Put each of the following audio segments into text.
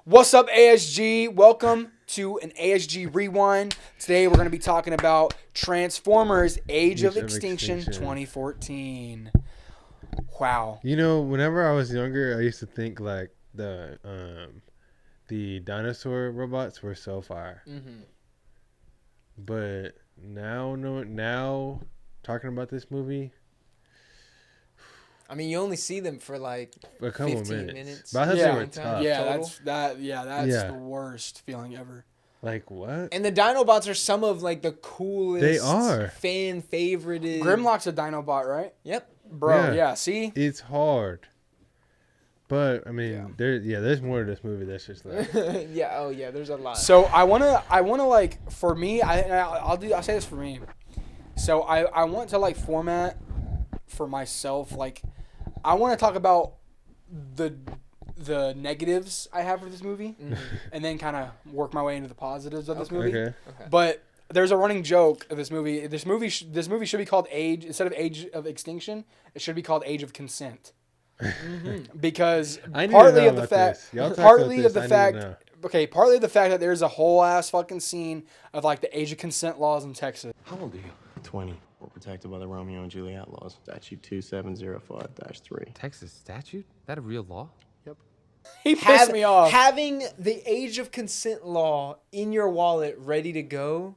What's up, ASG? Welcome to an ASG Rewind. Today we're going to be talking about Transformers Age of Extinction 2014. Wow. You know, whenever I was younger, I used to think like the dinosaur robots were so fire. Mm-hmm. But now talking about this movie, I mean, you only see them for like a couple 15 minutes. But I thought they were tough. That's the worst feeling ever. Like what? And the Dinobots are some of like the coolest. They are fan favorited. Grimlock's a Dinobot, right? Yep. Bro, yeah. See, it's hard. But I mean, there's more to this movie that's just like there's a lot. So I wanna like, for me, I'll say this for me. So I want to like format for myself, like I want to talk about the negatives I have for this movie, and then kind of work my way into the positives of this movie. Okay. But there's a running joke of this movie. This movie should be called instead of Age of Extinction, it should be called Age of Consent. Because partly of the fact that there's a whole ass fucking scene of like the age of consent laws in Texas. How old are you? 20. We're protected by the Romeo and Juliet laws. Statute 2705-3. Texas statute? That a real law? Yep. He pissed me off. Having the age of consent law in your wallet ready to go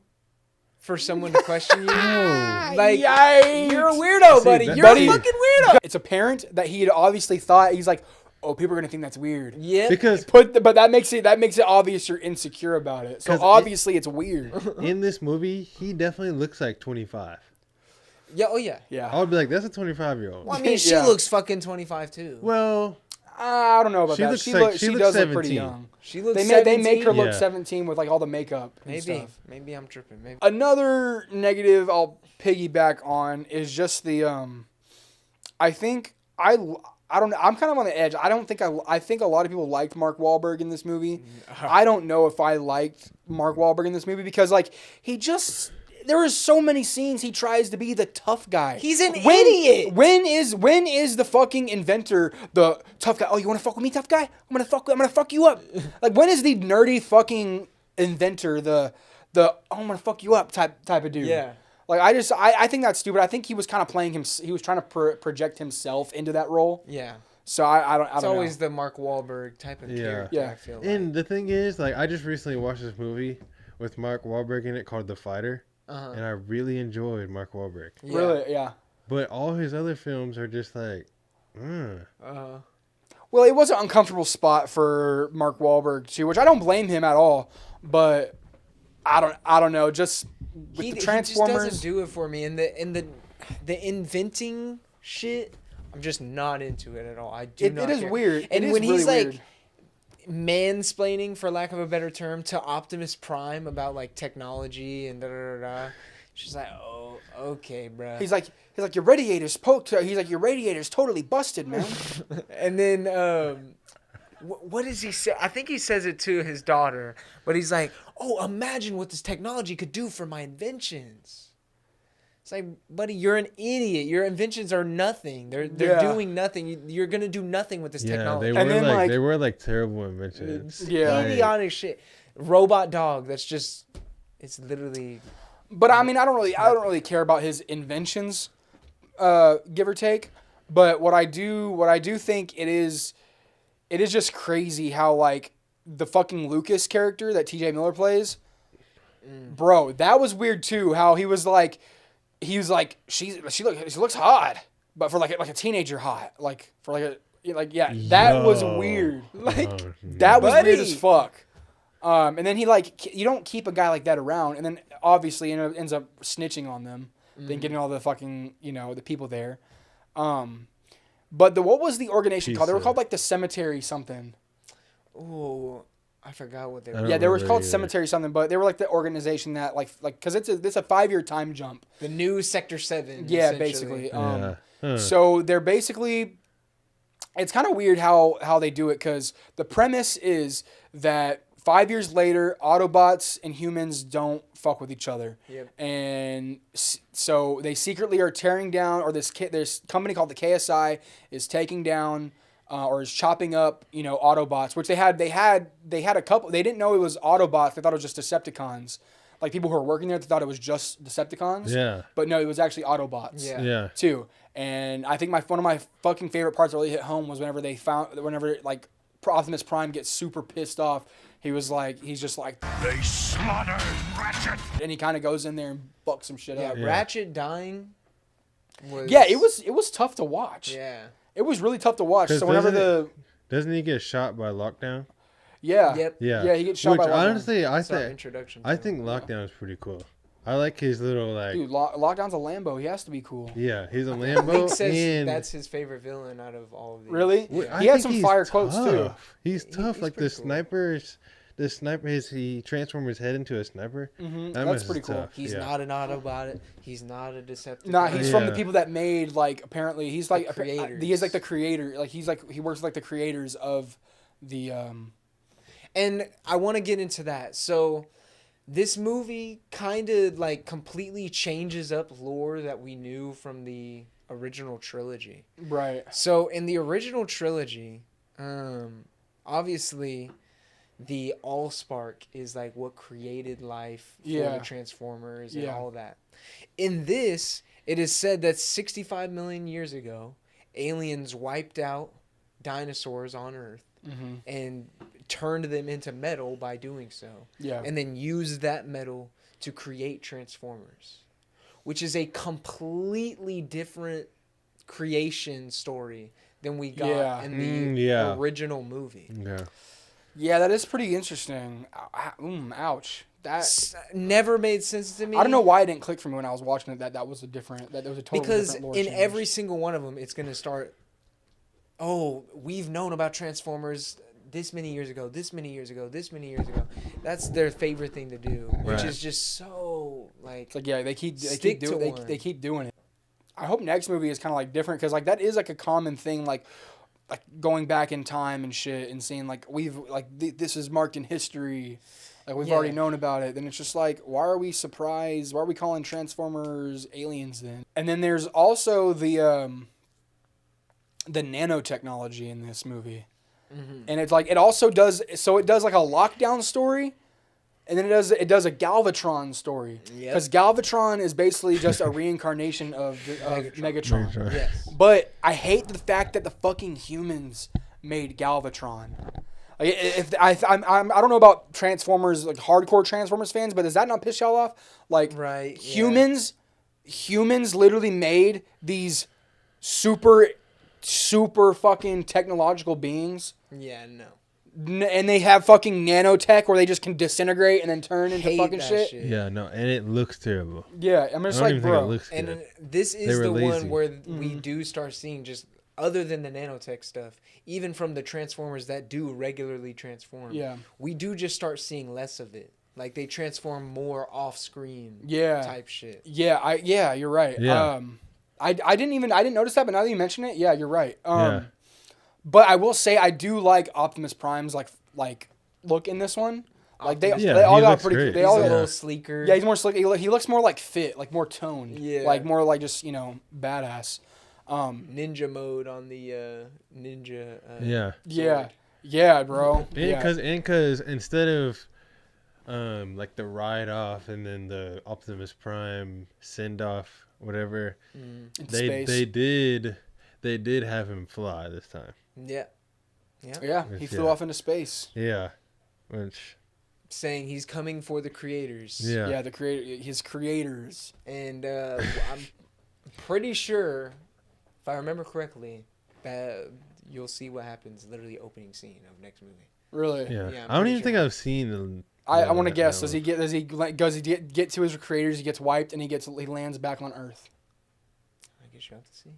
for someone to question you. Like, yikes. You're a weirdo, buddy. You're a fucking weirdo. It's apparent that he had obviously thought, he's like, oh, people are gonna think that's weird. Yeah. But that makes it obvious you're insecure about it. So obviously it's weird. In this movie, he definitely looks like 25. Yeah. Oh yeah. Yeah. I would be like, that's a 25-year-old. Well, I mean, she looks fucking 25 too. Well, I don't know about that. She does 17. look pretty young. She looks. They make her look 17 with like all the makeup. And stuff. Maybe I'm tripping. Maybe. Another negative I'll piggyback on is just the I think I don't know. I'm kind of on the edge. I think a lot of people liked Mark Wahlberg in this movie. I don't know if I liked Mark Wahlberg in this movie because like there are so many scenes he tries to be the tough guy. He's an idiot. When is the fucking inventor the tough guy? Oh, you want to fuck with me, tough guy? I'm gonna fuck you up. Like when is the nerdy fucking inventor the oh, I'm gonna fuck you up type of dude? Yeah. Like I think that's stupid. I think he was kind of playing him. He was trying to project himself into that role. Yeah. So I don't. It's always the Mark Wahlberg type of character. Yeah. I feel like. And the thing is, like, I just recently watched this movie with Mark Wahlberg in it called The Fighter, and I really enjoyed Mark Wahlberg. Yeah. Really, yeah. But all his other films are just like, Well, it was an uncomfortable spot for Mark Wahlberg too, which I don't blame him at all. But I don't know. Just with the Transformers, he just doesn't do it for me. And the inventing shit, I'm just not into it at all. I do not. It is care. weird. And when he's like mansplaining, for lack of a better term, to Optimus Prime about like technology and she's like, oh, okay, bro. He's like your radiator's poked. He's like your radiator's totally busted, man. And then what does he say? I think he says it to his daughter, but he's like, oh, imagine what this technology could do for my inventions. It's like, buddy, you're an idiot. Your inventions are nothing. They're doing nothing. You're going to do nothing with this technology. They were like terrible inventions. Idiotic shit. Robot dog. That's just, it's literally. But I mean, I don't really care about his inventions, give or take. But what I do think it is just crazy how like the fucking Lucas character that T.J. Miller plays, bro, that was weird too. How he was like, she looks hot, but for like a teenager hot, like for that was weird. That was weird as fuck. And then he like, you don't keep a guy like that around, and then obviously ends up snitching on them, then getting all the fucking the people there. But what was the organization called? They were called like the Cemetery something. Oh, I forgot what they were. Yeah, they were called Cemetery something, but they were like the organization that like because it's a 5-year time jump. The new Sector 7. Yeah, basically. So they're basically, it's kind of weird how they do it because the premise is that 5 years later, Autobots and humans don't fuck with each other. Yep. And so they secretly are tearing down, or this company called the KSI is taking down or is chopping up, Autobots, which they had a couple. They didn't know it was Autobots. They thought it was just Decepticons. Like people who were working there, they thought it was just Decepticons. Yeah. But no, it was actually Autobots. Yeah. Too. And I think one of my fucking favorite parts that really hit home was whenever like Optimus Prime gets super pissed off. He's just like, they slaughtered Ratchet, and he kind of goes in there and bucks some shit up. Yeah, Ratchet dying was... Yeah, it was tough to watch. Yeah. It was really tough to watch. So whenever doesn't he get shot by Lockdown? Yeah. Yep. Yeah. He gets shot by Lockdown. Honestly, I think Lockdown is pretty cool. I like his little like. Dude, Lockdown's a Lambo. He has to be cool. Yeah, he's a Lambo. Link says that's his favorite villain out of all of these. Really? Well, he had some fire quotes too. He's tough. He's like pretty the cool. snipers. The sniper, he transformed his head into a sniper. Mm-hmm. That That's is pretty cool. tough. He's not an Autobot. He's not a Decepticon. Nah, he's from the people that made apparently he's like creators. he is like the creator. Like he works with like the creators of the And I want to get into that. So this movie kind of like completely changes up lore that we knew from the original trilogy. Right. So in the original trilogy, obviously the Allspark is like what created life for the Transformers and all that. In this, it is said that 65 million years ago, aliens wiped out dinosaurs on Earth and turned them into metal by doing so. Yeah. And then used that metal to create Transformers, which is a completely different creation story than we got in the original movie. Yeah. Yeah, that is pretty interesting. Ouch. Never made sense to me. I don't know why it didn't click for me when I was watching it. That was a totally because different lore in change. every single one of them, it's gonna start. Oh, we've known about Transformers this many years ago. This many years ago. This many years ago. That's their favorite thing to do, which is just so like. It's like they keep doing it. I hope next movie is kind of like different because like that is like a common thing like going back in time and shit and seeing like this is marked in history, like we've already known about it. Then it's just like, why are we surprised? Why are we calling Transformers aliens then? And then there's also the nanotechnology in this movie, and it's like it does like a Lockdown story. And then it does a Galvatron story. Because Galvatron is basically just a reincarnation of Megatron. Yes. But I hate the fact that the fucking humans made Galvatron. Like I don't know about Transformers, like hardcore Transformers fans, but does that not piss y'all off? Like humans literally made these super fucking technological beings. Yeah, no. And they have fucking nanotech where they just can disintegrate and then turn into fucking shit. Yeah, no, and it looks terrible. Yeah, I'm just I don't like, even bro. think it looks good. And this is the lazy. one where we do start seeing just other than the nanotech stuff, even from the Transformers that do regularly transform. Yeah. We do just start seeing less of it. Like they transform more off-screen. Type shit. Yeah, you're right. Yeah. I didn't notice that, but now that you mention it, yeah, you're right. But I will say I do like Optimus Prime's like look in this one. Like they all got pretty. Great. They all He's a got little sleeker. Yeah, he's more slick. He looks more like fit, like more toned. Yeah. Like more like just badass. Ninja mode on the ninja. Yeah, bro. Because instead of like the ride off and then the Optimus Prime send off whatever, they did have him fly this time. Yeah, he flew off into space. Yeah, which saying he's coming for the creators. Yeah, his creators. And I'm pretty sure, if I remember correctly, that you'll see what happens. Literally, opening scene of next movie. Really? Yeah. I don't even think I've seen. I want to guess. Does he get to his creators? He gets wiped and he lands back on Earth. I guess you have to see.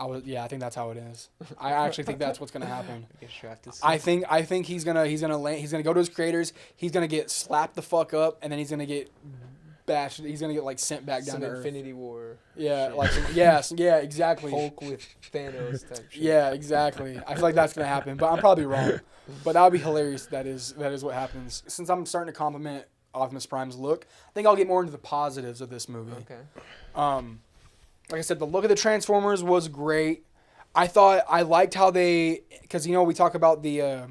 I think that's how it is. I actually think that's what's gonna happen. I guess you have to see. I think he's gonna go to his creators. He's gonna get slapped the fuck up, and then he's gonna get bashed. He's gonna get like sent back down some to Earth. Infinity War. Yeah, shit. yeah, exactly. Hulk with Thanos type shit. Yeah, exactly. I feel like that's gonna happen, but I'm probably wrong. But that would be hilarious. That is what happens. Since I'm starting to compliment Optimus Prime's look, I think I'll get more into the positives of this movie. Okay. Like I said, the look of the Transformers was great. I liked how they, because we talk about the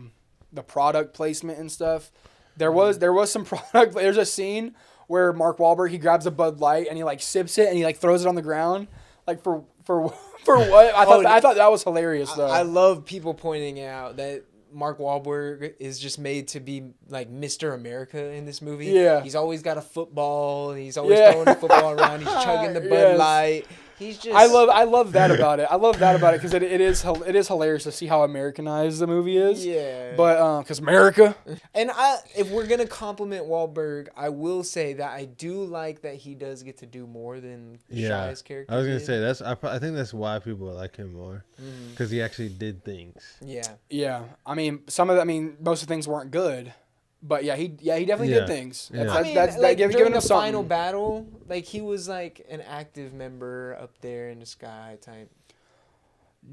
product placement and stuff. There was some product. There's a scene where Mark Wahlberg, he grabs a Bud Light and he like sips it and he like throws it on the ground, like for what? I thought that was hilarious though. I love people pointing out that Mark Wahlberg is just made to be like Mr. America in this movie. Yeah. He's always got a football and he's always throwing the football around. He's chugging the Bud Light. He's just. I love that about it. I love that about it because it is hilarious to see how Americanized the movie is. Yeah. But because America. And if we're gonna compliment Wahlberg, I will say that I do like that he does get to do more than Shia's character. I was gonna say I think that's why people like him more because he actually did things. Yeah. Yeah. I mean, most of the things weren't good. But he definitely did things. Yeah. During the final battle, like he was like an active member up there in the sky type.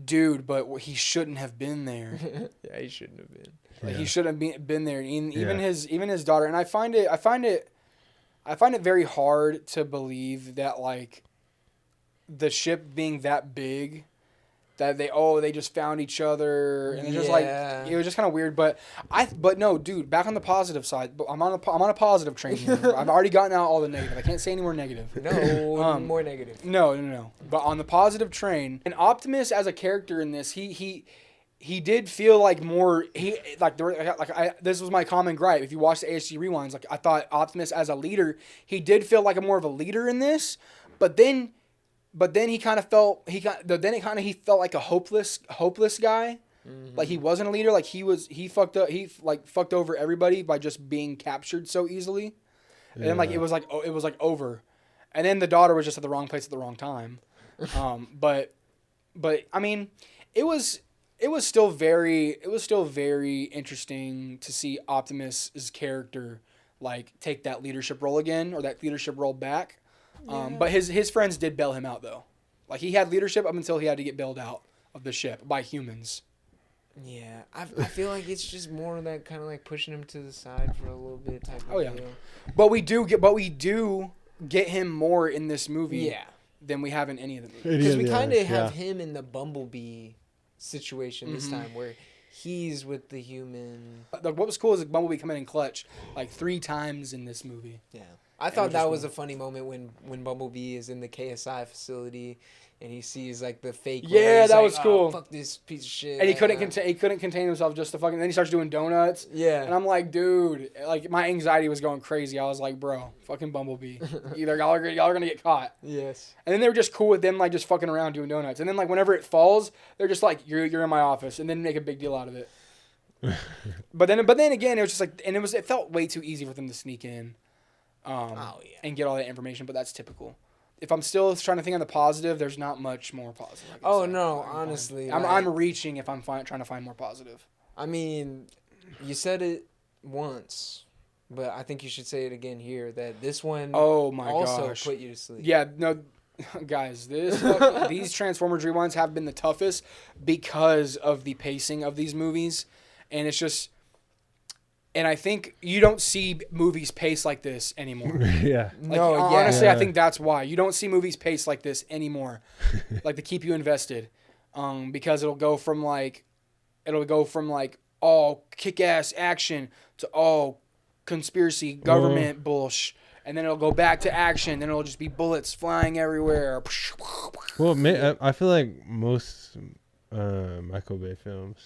Dude, but he shouldn't have been there. Yeah, he shouldn't have been. Like, he shouldn't have been there. Even his daughter. And I find it very hard to believe that like the ship being that big. That they just found each other and it's just like it was just kind of weird, but no, dude. Back on the positive side, I'm on a positive train here. I've already gotten out all the negative. I can't say any more negative. No, more negative. No. But on the positive train, and Optimus as a character in this, he did feel like more. This was my common gripe. If you watch the ASG rewinds, like I thought Optimus as a leader, he did feel like more of a leader in this, but then he kind of felt he felt like a hopeless guy. Mm-hmm. Like he wasn't a leader. Like he fucked up. He like fucked over everybody by just being captured so easily. And then like it was like over. And then the daughter was just at the wrong place at the wrong time. But I mean, it was still very interesting to see Optimus's character like take that leadership role again or that leadership role back. But his friends did bail him out though. Like he had leadership up until he had to get bailed out of the ship by humans. Yeah, I feel like it's just more of that kind of like pushing him to the side for a little bit type of deal. But we do get him more in this movie than we have in any of the movies. Because we kind of have him in the Bumblebee situation this time where he's with the human. Like what was cool is like Bumblebee coming in clutch like 3 times in this movie. Yeah. I thought that was a funny moment when Bumblebee is in the KSI facility and he sees like the fake. Yeah, that was cool. Fuck this piece of shit. And he couldn't contain himself just to fucking. Then he starts doing donuts. Yeah. And I'm like, dude, like my anxiety was going crazy. I was like, bro, fucking Bumblebee. Either y'all are gonna get caught. Yes. And then they were just cool with them like just fucking around doing donuts. And then like whenever it falls, they're just like, you're in my office, and then make a big deal out of it. but then again, it was just like, and it felt way too easy for them to sneak in. And get all that information, but that's typical. If I'm still trying to think on the positive, there's not much more positive. Honestly. I'm reaching if I'm trying to find more positive. I mean, you said it once, but I think you should say it again here, that this one also put you to sleep. Yeah, no, guys, these Transformers rewinds have been the toughest because of the pacing of these movies, and it's just... And I think you don't see movies paced like this anymore. Yeah. Honestly, I think that's why. You don't see movies paced like this anymore. Like to keep you invested. Because it'll go from like all kick-ass action to all conspiracy government bullshit. And then it'll go back to action. Then it'll just be bullets flying everywhere. Well, I feel like most Michael Bay films...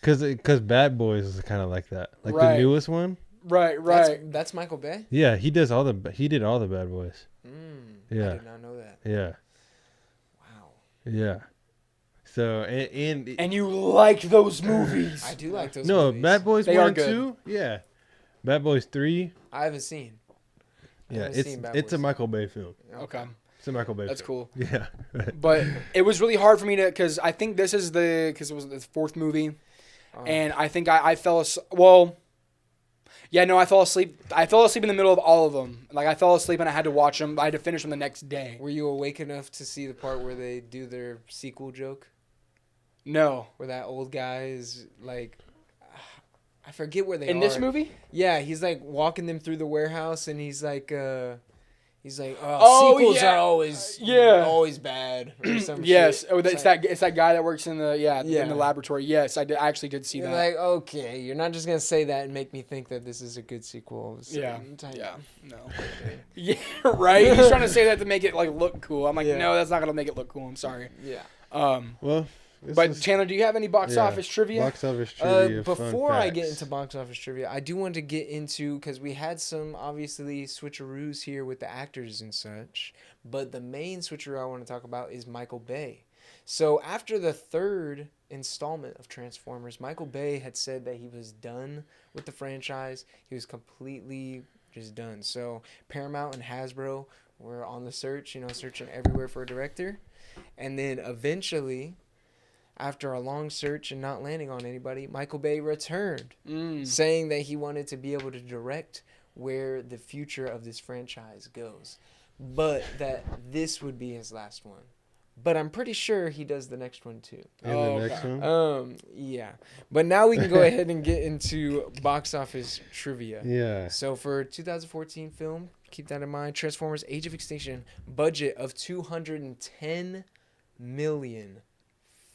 Because Bad Boys is kind of like that. Like the newest one. Right. That's Michael Bay? Yeah, he did all the Bad Boys. Yeah. I did not know that. Yeah. Wow. Yeah. So, and you like those movies. I do like those movies. No, Bad Boys they 1 are and good. 2? Yeah. Bad Boys 3? I haven't seen. Yeah, it's a Michael Bay film. Okay. It's a Michael Bay That's film. cool. Yeah. But it was really hard for me to... Because I think this is because it was the 4th movie. And I think I fell asleep. Well, yeah, no, I fell asleep. I fell asleep in the middle of all of them. Like, I fell asleep and I had to watch them. I had to finish them the next day. Were you awake enough to see the part where they do their sequel joke? No. Where that old guy is, like... I forget where they are. In this movie? Yeah, he's, like, walking them through the warehouse, and he's, like... He's like, sequels yeah. are always bad. Or some Yes. shit. Oh, it's that guy that works in the in the laboratory. Yes, I actually did see You're that. like, okay, you're not just gonna say that and make me think that this is a good sequel. So Yeah. yeah. No. Yeah. Right. He's trying to say that to make it like look cool. I'm like, no, that's not gonna make it look cool. I'm sorry. Yeah. Well. But Chandler, do you have any box office trivia? Box office trivia. Before I get into box office trivia, I do want to get into, because we had some obviously switcheroos here with the actors and such, but the main switcheroo I want to talk about is Michael Bay. So after the third installment of Transformers, Michael Bay had said that he was done with the franchise. He was completely just done. So Paramount and Hasbro were on the search, searching everywhere for a director. And then eventually, after a long search and not landing on anybody, Michael Bay returned, saying that he wanted to be able to direct where the future of this franchise goes, but that this would be his last one. But I'm pretty sure he does the next one too. The next one? Yeah. But now we can go ahead and get into box office trivia. Yeah. So for 2014 film, keep that in mind, Transformers Age of Extinction, budget of $210 million.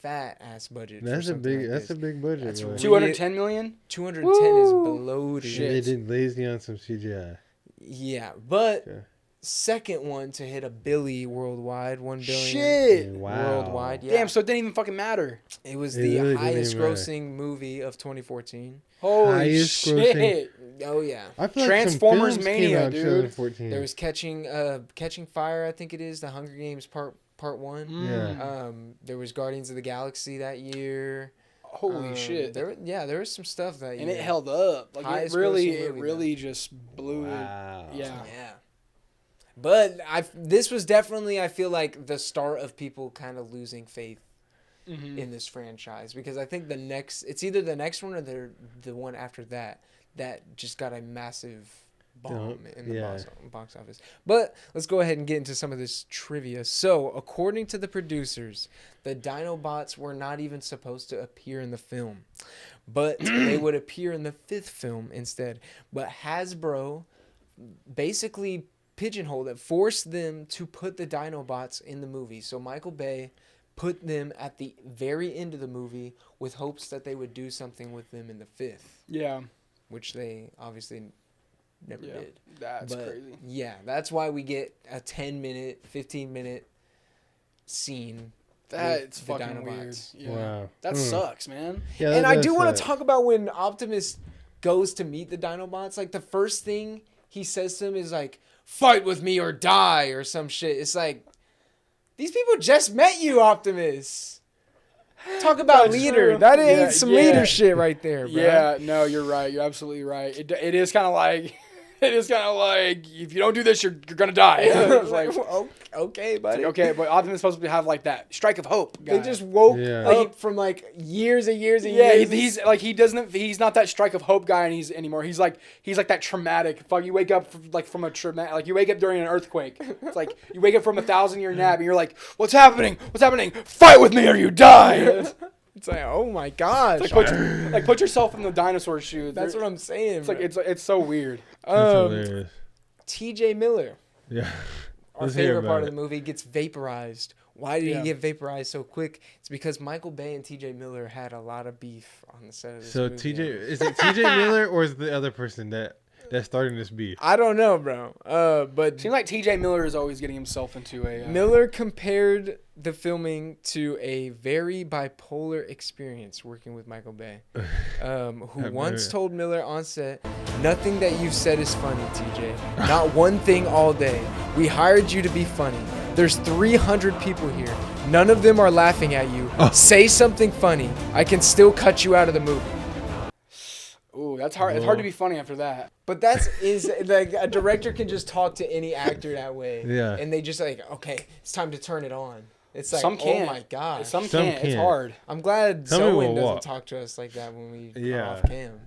Fat ass budget. That's a big budget. That's 210 million. 210 is below the They did lazy on some CGI. Yeah, but second one to hit $1 billion worldwide, $1 billion. Shit. Wow. Worldwide. Yeah. Damn. So it didn't even fucking matter. It was It the really highest didn't grossing movie of 2014. Holy Highest shit. grossing. Oh yeah. I feel Transformers like some films Mania, came out dude. 2014. There was Catching Fire, I think it is, the Hunger Games part 1. Yeah. There was Guardians of the Galaxy that year. Holy shit. There was some stuff that year. And it held up. Like Highest it grossing movie, really just blew Wow. it. Yeah. Yeah. But this was definitely, I feel like, the start of people kind of losing faith in this franchise, because I think it's either the next one or the one after that just got a massive bomb in the box office. But let's go ahead and get into some of this trivia. So, according to the producers, the Dinobots were not even supposed to appear in the film, but they would appear in the 5th film instead. But Hasbro basically pigeonholed it, forced them to put the Dinobots in the movie. So Michael Bay put them at the very end of the movie with hopes that they would do something with them in the 5th. Yeah. Which they obviously never did. That's crazy. Yeah, that's why we get a 10-minute, 15-minute scene. That's with the fucking weird. Dinobots. Yeah. Wow. That sucks, man. Yeah, And that I does do want to suck. talk about when Optimus goes to meet the Dinobots. Like, the first thing he says to him is like, "Fight with me or die," or some shit. It's like, these people just met you, Optimus. Talk about That's leader. true. That ain't some Yeah. leader shit right there, bro. Yeah, no, you're right. You're absolutely right. It is kind of like, if you don't do this, you're gonna die. It's like, Okay, buddy. okay, but Optimus is supposed to have like that strike of hope. They guy. just woke Yeah. up from like years and years and Yeah, years. he's not that strike of hope guy anymore. He's like that traumatic. Fuck, you wake up from a traumatic, like you wake up during an earthquake. It's like you wake up from a 1,000-year nap and you're like, what's happening? Fight with me or you die. It's like, oh my gosh. Put yourself in the dinosaur shoes. That's what I'm saying. It's like it's so weird. That's hilarious. T.J. Miller, Yeah. our Let's hear favorite about part of it. the movie, gets vaporized. Why did Yeah. he get vaporized so quick? It's because Michael Bay and T.J. Miller had a lot of beef on the set of this So movie. is it TJ Miller or is it the other person that's starting this beef? I don't know, bro. But Seems like T.J. Miller is always getting himself into a. Miller compared the filming to a very bipolar experience working with Michael Bay, who once told Miller on set, "Nothing that you've said is funny, TJ. Not one thing all day. We hired you to be funny. There's 300 people here. None of them are laughing at you. Say something funny. I can still cut you out of the movie." Ooh, that's hard. It's hard to be funny after that. But is like a director can just talk to any actor that way. Yeah. And they just like, okay, it's time to turn it on. It's like, Some can't. oh my gosh. Some Some can't. It's can't. hard. I'm glad Some people Zoen doesn't walk. talk to us like that when we Yeah. are off cam.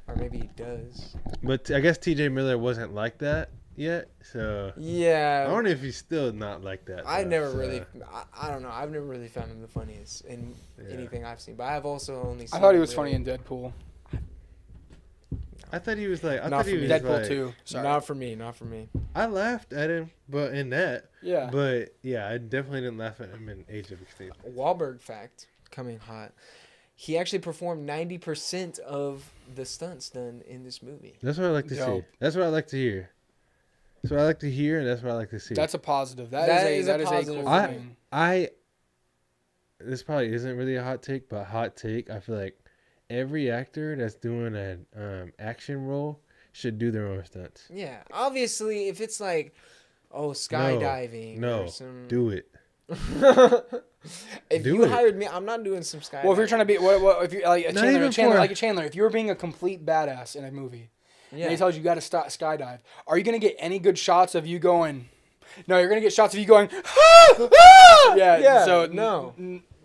Or maybe he does. But I guess TJ Miller wasn't like that yet, so Yeah. I wonder if he's still not like that. I though, never so. really, I don't know. I've never really found him the funniest in anything I've seen. But I've also only seen I thought he was really- funny in Deadpool. I thought he was like. I Not thought he for was me. Deadpool like, 2. Sorry. Not for me. Not for me. I laughed at him, but in that. Yeah. But yeah, I definitely didn't laugh at him in Age of Extinction. Wahlberg fact coming hot. He actually performed 90% of the stunts done in this movie. That's what I like to see. That's what I like to hear. That's what I like to hear, and that's what I like to see. That's a positive. That is a positive cool thing. This probably isn't really a hot take, but hot take. I feel like every actor that's doing an action role should do their own stunts. Yeah, obviously, if it's like, skydiving. No, or some... do it. If you hired me, I'm not doing some skydiving. Well, if you're trying to be, what if you're like a Chandler, if you were being a complete badass in a movie, and he tells you got to skydive, are you gonna get any good shots of you going? No, you're gonna get shots of you going. Yeah. So no.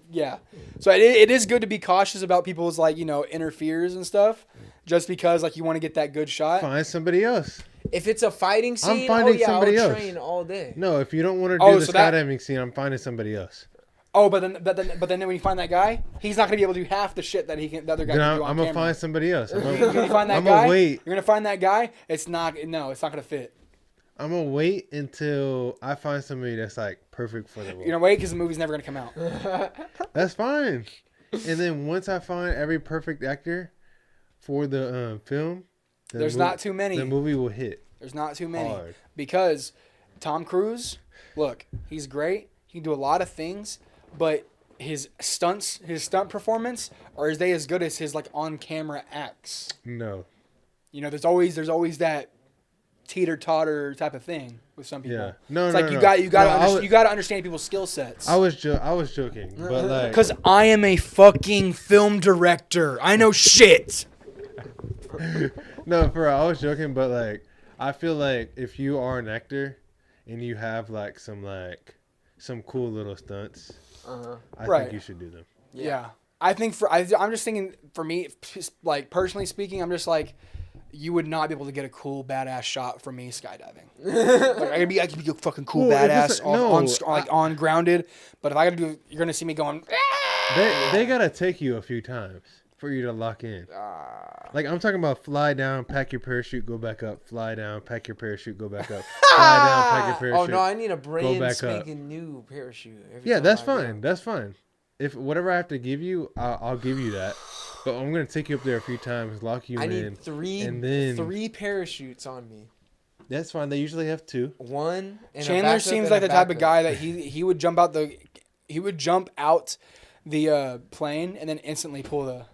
Yeah. So it is good to be cautious about people's interferes and stuff, just because you want to get that good shot. Find somebody else. If it's a fighting scene, I'm finding somebody I'll else. train all day. No, if you don't want to do the skydiving scene, I'm finding somebody else. Oh, but then when you find that guy, he's not gonna be able to do half the shit that the other guy can do on I'm gonna find somebody else. You're gonna find that guy. You're gonna find that guy. It's not gonna fit. I'm gonna wait until I find somebody that's perfect for the role. You're gonna wait because the movie's never gonna come out. That's fine. And then once I find every perfect actor for the film, there's not too many. The movie will hit. There's not too many hard. Because Tom Cruise, look, he's great. He can do a lot of things, but his stunt performance are they as good as his on-camera acts? No. There's always that teeter-totter type of thing with some people. Yeah. No, it's you got to understand people's skill sets. I was joking, but because I am a fucking film director. I know shit. No, I was joking, but I feel like if you are an actor and you have some cool little stunts, I think you should do them. Yeah. I think I'm just thinking for me, personally speaking, I'm just you would not be able to get a cool badass shot from me skydiving. I could be a fucking cool badass on grounded, but if I gotta do, you're gonna see me going. They gotta take you a few times for you to lock in. I'm talking about fly down, pack your parachute, go back up. Fly down, pack your parachute, go back up. Fly down, pack your parachute. Oh no, I need a brand spanking new parachute. Yeah, that's fine. That's fine. If whatever I have to give you, I'll give you that. But I'm gonna take you up there a few times, lock you in. I need three parachutes on me. That's fine. They usually have two. One. And Chandler seems like the type of guy that he would jump out the plane and then instantly pull the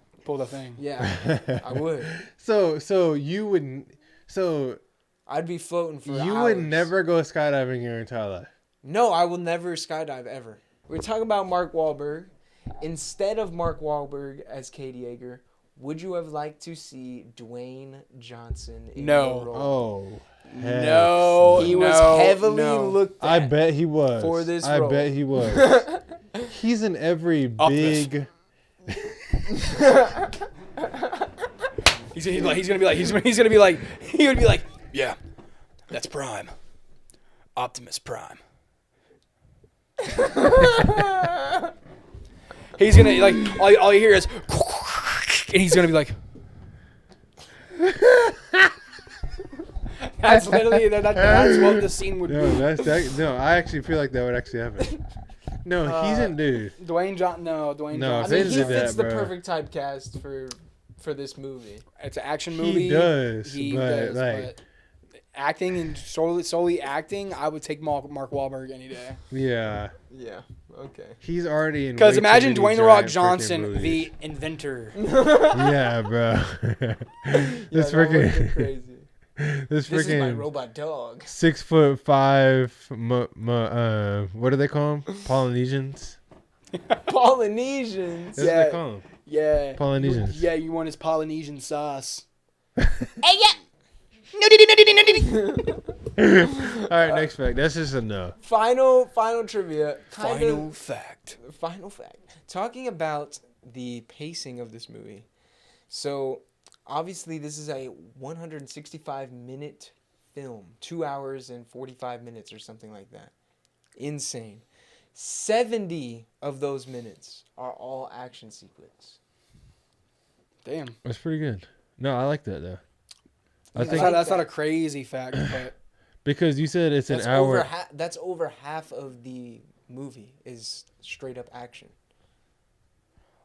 thing. Yeah, I would. So you wouldn't. So I'd be floating for hours. You would never go skydiving your entire life. No, I will never skydive ever. We're talking about Mark Wahlberg. Instead of Mark Wahlberg as Katie Yeager, would you have liked to see Dwayne Johnson in the role? Oh, no. He was heavily looked at. I bet he was. For this role. I bet he was. He's in every big. He would be like, yeah, that's Prime, Optimus Prime. He's gonna all you hear is, and he's gonna be like, that's literally that's what the scene would be. No, I actually feel like that would actually happen. No, he's in dude. Dwayne Johnson. I mean, he fits the perfect typecast for this movie. It's an action movie. He does, but acting and solely acting, I would take Mark Wahlberg any day. Yeah. Yeah. Okay. He's already in. Because imagine Dwayne The Rock Johnson, the inventor. Yeah, bro. This freaking crazy. This is my robot dog. 6'5", what do they call them? Polynesians. Polynesians. That's what they call them. Yeah. Polynesians. Yeah, you want his Polynesian sauce. Hey, yeah. No. All right, next fact. That's just a no. Final trivia. Final fact. Talking about the pacing of this movie. So, obviously, this is a 165-minute film. 2 hours and 45 minutes or something like that. Insane. 70 of those minutes are all action sequence. Damn. That's pretty good. No, I like that, though. That's not a crazy fact, but Because you said it's That's an hour. That's over half of the movie is straight up action.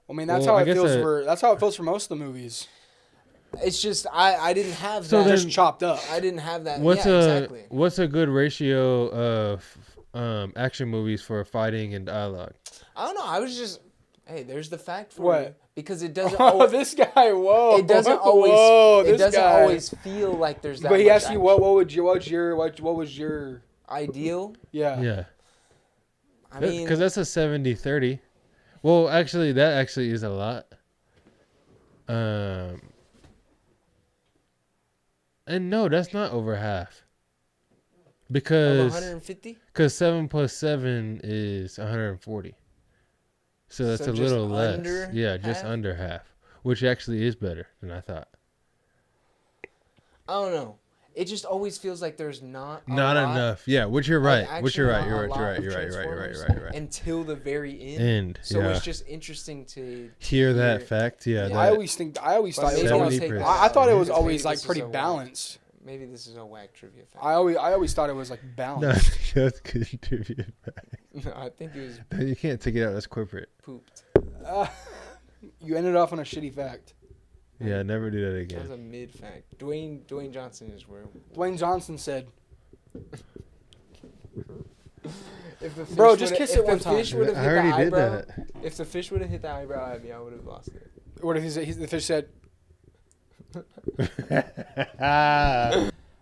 I mean, that's how it feels for. That's how it feels for most of the movies. It's just I didn't have So that. then- Just chopped up. I didn't have that. What's Exactly. what's a good ratio of action movies for fighting and dialogue? I don't know. I was just hey, there's the fact for What? you because it doesn't. Oh, always, this guy! Whoa! it doesn't always. Whoa, it this doesn't guy. always feel like there's that. But he much asked you action. what was your Ideal. yeah. Yeah. I mean, Because that's a 70-30. Well, actually, that actually is a lot. And no, that's not over half. of Because 150. 7 plus 7 is 140. So that's So a just little less. under Yeah, just half? under half. Which actually is better than I thought. I don't know. It just always feels like there's not a Not lot enough. Yeah, which you're of right. action, Which you're right. not You're a right. lot You're right. of You're right. You're right. You're right. Transformers You're right. Right. until the very End. So Yeah. it's just interesting to Hear that fact. Yeah. Yeah. That, I always thought it was 70%. always. I thought it was Maybe always this like is pretty a whack- balanced. Maybe this is a whack trivia fact. I always thought it was like no, balanced. that's good trivia fact. No, I think it was You can't take it out. That's corporate. pooped. You ended off on a shitty fact. Yeah, never do that That again. was a mid fact. Dwayne Johnson is where. Dwayne Johnson said, If the fish "Bro, just would've- kiss if it one the time." fish would've I hit the already did eyebrow, that. If the fish would have hit the eyebrow at me, I would have lost it. "What if the fish said?"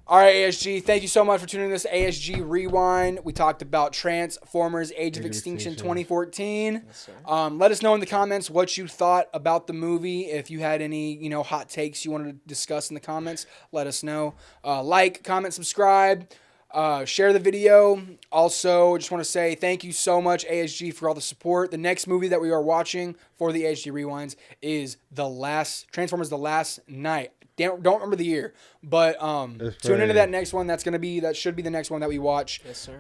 All right, ASG. Thank you so much for tuning in to this ASG Rewind. We talked about Transformers: Age of Extinction 2014. Yes, sir. Let us know in the comments what you thought about the movie. If you had any, hot takes you wanted to discuss in the comments, let us know. Like, comment, subscribe, share the video. Also, just want to say thank you so much, ASG, for all the support. The next movie that we are watching for the ASG Rewinds is Transformers: The Last Night. Don't remember the year, but tune into that next one. That should be the next one that we watch. Yes, sir.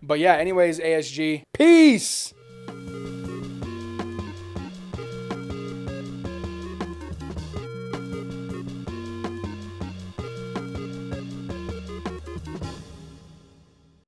But yeah, anyways, ASG, peace.